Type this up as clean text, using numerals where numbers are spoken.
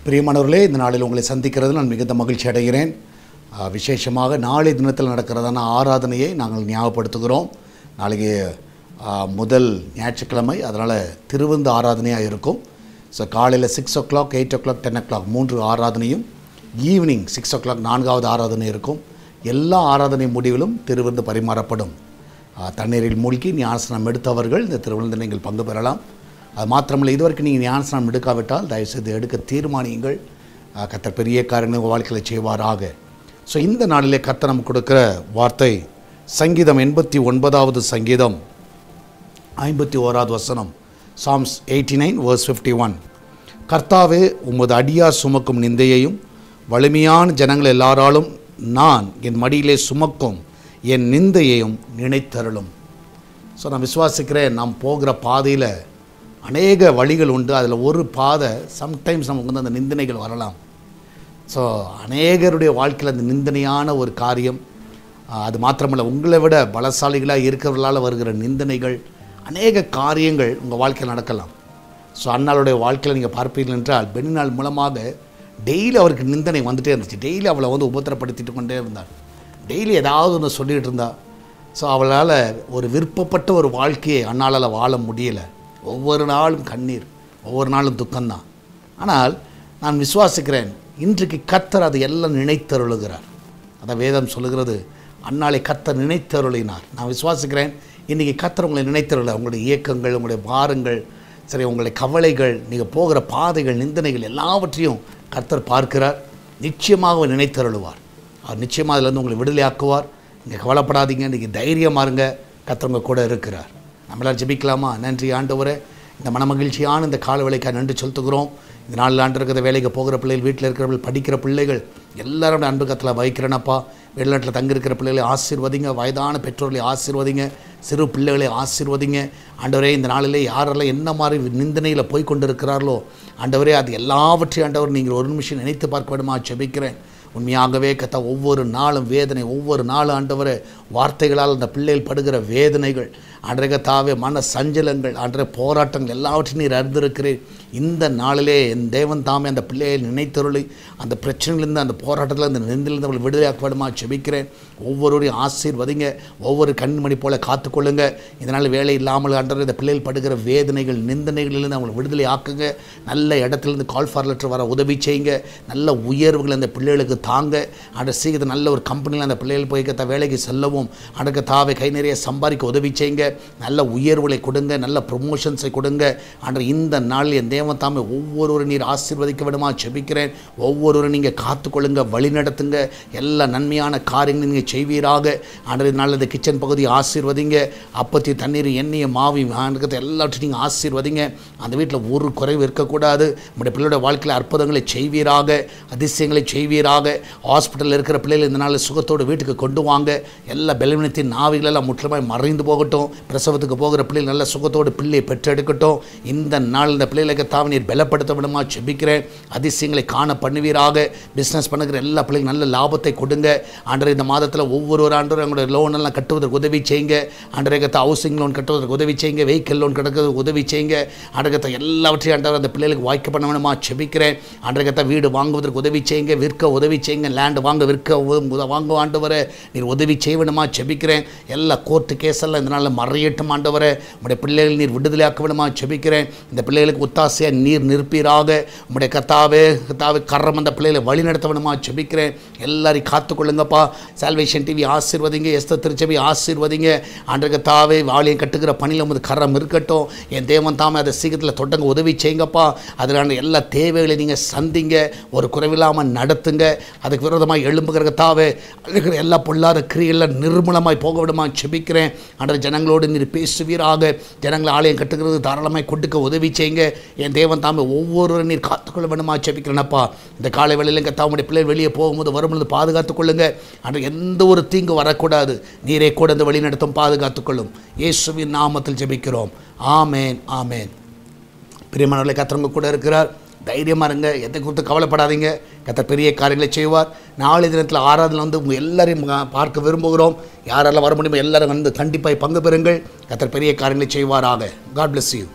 பிரியமானவர்களே, இந்த நாளில் உங்களை சந்திக்கிறது நான் மிகுந்த மகிழ்ச்சி அடைகிறேன். விசேஷமாக நாளை தினத்தில் நடக்கிறதான ஆராதனையை நாங்கள் ஞாபகப்படுத்துகிறோம். நாளைக்கு முதல் ஞாயிற்றுக்கிழமை, அதனால் திருவிருந்து ஆராதனையாக இருக்கும். ஸோ காலையில் 6 o'clock, 8 o'clock, 10 o'clock 3 ஆராதனையும், ஈவினிங் 6 o'clock 4வது ஆராதனை இருக்கும். எல்லா ஆராதனை முடிவிலும் திருவிருந்து பரிமாறப்படும். தண்ணீரில் மூழ்கி ஞானஸ்நானம் எடுத்தவர்கள் இந்த திருவிருந்து நீங்கள் பங்கு பெறலாம். அது மாத்திரமில்லை, இதுவரைக்கும் நீங்கள் ஞானஸ்நானம் எடுக்காவிட்டால் தயவுசெய்து எடுக்க தீர்மானியுங்கள். கர்த்தர் பெரிய காரியங்களை உங்கள் வாழ்க்கையில் செய்வாராக. ஸோ இந்த நாளிலே கர்த்தர் நமக்கு கொடுக்குற வார்த்தை சங்கீதம் 89வது சங்கீதம் 51வது வசனம், சாம்ஸ் 89 verse 51. கர்த்தாவே, உமது அடியார் சுமக்கும் நிந்தையையும் வலிமையான ஜனங்கள் எல்லாராலும் நான் என் மடியிலே சுமக்கும் என் நிந்தையையும் நினைத்தருளும். ஸோ நான் விசுவாசிக்கிறேன், நாம் போகிற பாதையில் அநேக வழிகள் உண்டு. அதில் ஒரு பாதை சம்டைம்ஸ் நமக்கு வந்து அந்த நிந்தனைகள் வரலாம். ஸோ அநேகருடைய வாழ்க்கையில் அந்த நிந்தனையான ஒரு காரியம், அது மாத்திரமல்ல, உங்களை விட பலசாலிகளாக இருக்கிறவர்களால் வருகிற நிந்தனைகள், அநேக காரியங்கள் உங்கள் வாழ்க்கையில் நடக்கலாம். ஸோ அன்னாளுடைய வாழ்க்கையில் நீங்கள் பார்ப்பீர்கள் என்றால், பெண்ணினால் மூலமாக டெய்லி அவருக்கு நிந்தனை வந்துகிட்டே இருந்துச்சு. டெய்லி அவளை வந்து உபத்திரப்படுத்திட்டு கொண்டே இருந்தாள். டெய்லி ஏதாவது ஒன்று சொல்லிகிட்டு இருந்தாள். ஸோ அவளால் ஒரு விருப்பப்பட்ட ஒரு வாழ்க்கையை அன்னாளால் வாழ முடியலை. ஒவ்வொரு நாளும் கண்ணீர், ஒவ்வொரு நாளும் துக்கம்தான். ஆனால் நான் விசுவாசிக்கிறேன், இன்றைக்கு கர்த்தர் அதை எல்லாம் நினைத்தருளுகிறார். அதை வேதம் சொல்லுகிறது, அன்னாளை கர்த்தர் நினைத்தருளினார். நான் விசுவாசிக்கிறேன், இன்றைக்கி கர்த்தர் உங்களை நினைத்தருள, உங்களுடைய இயக்கங்கள், உங்களுடைய பாரங்கள், சரி, உங்களுடைய கவலைகள், நீங்கள் போகிற பாதைகள், நிந்தனைகள் எல்லாவற்றையும் கர்த்தர் பார்க்கிறார். நிச்சயமாக நினைத்தருளுவார். அவர் நிச்சயமாக அதிலேருந்து உங்களை விடுதலையாக்குவார். நீங்கள் கவலைப்படாதீங்க, நீங்கள் தைரியமாக இருங்க, கர்த்தர் உங்கள் கூட இருக்கிறார். நம்மளால் ஜெபிக்கலாமா? நன்றி ஆண்டவரே, இந்த மனமகிழ்ச்சியான இந்த கால வேலைக்காக நன்றி செலுத்துகிறோம். இந்த நாளில் ஆண்டு இருக்கிற வேலைக்கு போகிற பிள்ளைகள், வீட்டில் இருக்கிறவர்கள், படிக்கிற பிள்ளைகள் எல்லாரோட அன்பு கத்தில் வைக்கிறேனப்பா. வெளிநாட்டில் தங்கியிருக்கிற பிள்ளைகளை ஆசீர்வதிங்க, வயதான பெற்றோர்களை ஆசீர்வதிங்க, சிறு பிள்ளைகளை ஆசீர்வதிங்க. ஆண்டவரே, இந்த நாளிலே யாரெல்லாம் என்ன மாதிரி நிந்தனையில் போய் கொண்டு இருக்கிறார்களோ ஆண்டவரே, அது எல்லாவற்றையும் ஆண்டவர் நீங்கள் ஒரு நிமிஷம் நினைத்து பார்க்க வேண்டுமா ஜெபிக்கிறேன். உண்மையாகவே கத்த ஒவ்வொரு நாளும் வேதனை, ஒவ்வொரு நாளும் ஆண்டவரே வார்த்தைகளால் அந்த பிள்ளைகள் படுகிற வேதனைகள், ஆண்டவரே கத்தாவே மன சஞ்சலங்கள், ஆண்டவரே போராட்டங்கள் எல்லாவற்றையும் நீர் அறிந்திருக்கிறேன். இந்த நாளிலே என் தேவன் தாமே அந்த பிள்ளையை நினைத்தருளி அந்த பிரச்சனையிலேருந்து, அந்த போராட்டத்தில், அந்த நிந்திலிருந்து அவர்கள் விடுதலையாக்கப்படுமா ஜெபிக்கிறேன். ஒவ்வொருவரையும் ஆசீர்வதிங்க, ஒவ்வொரு கண்மணி போல காத்துக்கொள்ளுங்க. இதனால் வேலை இல்லாமல் ஆண்டவரே இந்த பிள்ளைகள் படுகிற வேதனைகள், நிந்தனைகளிலிருந்து அவங்களை விடுதலை ஆக்குங்க. நல்ல இடத்துலேருந்து கால் ஃபார் லெட்டர் வர உதவி செய்யுங்க. நல்ல உயர்வுகள் அந்த பிள்ளைகளுக்கு தாங்க. அந்த சீக்கிரம் நல்ல ஒரு கம்பெனியில் அந்த பிள்ளைகள் போய் வேலைக்கு செல்லவும், அடக்க தாவை கை நிறைய சம்பாதிக்க உதவி செய்யுங்க. நல்ல உயர்வுகளை கொடுங்க, நல்ல ப்ரொமோஷன்ஸை கொடுங்க. அன்று இந்த நாளில் என் தேவன் தாமே ஒவ்வொருவரும் நீர் ஆசீர்வதிக்க விடுமா ஜெபிக்கிறேன். ஒவ்வொருவரும் நீங்கள் காத்துக்கொள்ளுங்க, வழி நடத்துங்க. எல்லா நன்மையான காரியங்களும் நீங்கள் செய்வீராக. அன்றைய நாள் இந்த கிச்சன் பகுதியை ஆசீர்வதிங்க. அப்பத்தி தண்ணீர், எண்ணெயை, மாவி எல்லாவற்றையும் நீங்கள் ஆசீர்வதிங்க. அந்த வீட்டில் ஒரு குறைவு இருக்கக்கூடாது. நம்முடைய பிள்ளையோட வாழ்க்கையில் அற்புதங்களை செய்வீராக, அதிசயங்களை செய்வீராக. ஹாஸ்பிட்டலில் இருக்கிற பிள்ளைகள் இந்த நாளில் சுகத்தோடு வீட்டுக்கு கொண்டு வாங்க. எல்லா பலவீனத்தின் நாவிகளெல்லாம் முற்றிலுமாய் மறைந்து போகட்டும். பிரசவத்துக்கு போகிற பிள்ளைகள் நல்ல சுகத்தோடு பிள்ளையை பெற்றெடுக்கட்டும். இந்த நாள் இந்த பிள்ளைகளுக்கு தாவி நீர் பலப்படுத்த விடுமா ஜெபிக்கிறேன். அதிசயங்களை காண பண்ணுவீராக. பிஸ்னஸ் பண்ணுகிற எல்லா பிள்ளைகளும் நல்ல லாபத்தை கொடுங்க. ஆண்டரை இந்த மாதத்தில் ஒவ்வொரு ஆண்டரும் எங்களுடைய லோன் எல்லாம் கட்டுவதற்கு உதவி செய்யுங்க. ஆண்டரை கத்த ஹவுசிங் லோன் கட்டுவதற்கு உதவி செய்யுங்க. வெஹிக்கிள் லோன் கட்டுறதுக்கு உதவி செய்யுங்க. ஆண்டகத்தை எல்லாவற்றையும் ஆண்டவர் அந்த பிள்ளைகளுக்கு வாய்க்க பண்ண வேணுமா ஜெபிக்கிறேன். ஆண்டரை கத்த வீடு வாங்குவதற்கு உதவி செய்யுங்க, விற்க உதவி செய்யுங்க. லேண்டு வாங்க, விற்க வாங்க ஆண்டவரை நீர் உதவி செய்யணுமா ஜெபிக்கிறேன். எல்லா கோர்ட்டு கேஸெல்லாம் இந்த நாளில் மறையட்டும் ஆண்டவரை. உங்களுடைய பிள்ளைகள் நீர் விடுதலையாக்க வேணுமா ஜெபிக்கிறேன். இந்த பிள்ளைகளுக்கு ஒத்தாசையாக நீர் நிற்பீராக. உங்களுடைய கத்தாவே கரம் அந்த பிள்ளைகளை வழி நடத்த வேணுமா ஜெபிக்கிறேன். எல்லாரையும் காத்துக்கொள்ளுங்கப்பா. சால்வேஷன் டிவி ஆசீர்வதிங்க, எஸ்தர் திருச்சபை ஆசீர்வதிங்க. ஆண்டு கத்தாவே வாளியை கட்டுகிற பணியில் உமது கரம் இருக்கட்டும். என் தேவன் தாமே அதை சீக்கிரத்தில் தொடங்க உதவி செய்யுங்கப்பா. அதில் எல்லா தேவைகளை நீங்கள் சந்திங்க, ஒரு குறைவில்லாமல் நடத்துங்க. அதுக்கு விரோதமாக எழும்புகிற கத்தாவே இருக்கிற எல்லா பொல்லாத கிரியெல்லாம் நிர்மூலமாய் போக விடுமா ஜெபிக்கிறேன். அன்ற ஜனங்களோடு நீர் பேசுவீராக. ஜனங்களை ஆலயம் கட்டுகிறது தாராளமாய் கொடுக்க உதவி செய்யுங்க. என் தேவன் தாமே ஒவ்வொருவரும் நீர் காத்துக்கொள்ள வேண்டுமா ஜெபிக்கிறேனப்பா. இந்த காலை வேளையில் கர்த்தாவுடைய பிள்ளைகள் வெளியே போகும்போது வரும்பொழுது பாதுகாத்துக்கொள்ளுங்க. அன்று எந்த ஒரு தீங்கு வரக்கூடாது. நீரே கூட இந்த வழி நடத்தும், பாதுகாத்துக்கொள்ளும். இயேசுவின் நாமத்தில் ஜெபிக்கிறோம். ஆமேன், ஆமேன். பிரியமானவர்களே, கர்த்தர் கூட இருக்கிறார். தைரியமாக இருங்க, எதை குறித்து கவலைப்படாதீங்க. கர்த்தர் பெரிய காரியங்களை செய்வார். நாளை தினத்தில் ஆராதனை வந்து உங்கள் எல்லாரையும் பார்க்க விரும்புகிறோம். யாரெல்லாம் வர முடியுமோ எல்லாரும் வந்து கண்டிப்பாக பங்கு பெறுங்கள். கர்த்தர் பெரிய காரியங்களை செய்வாராக. God bless you.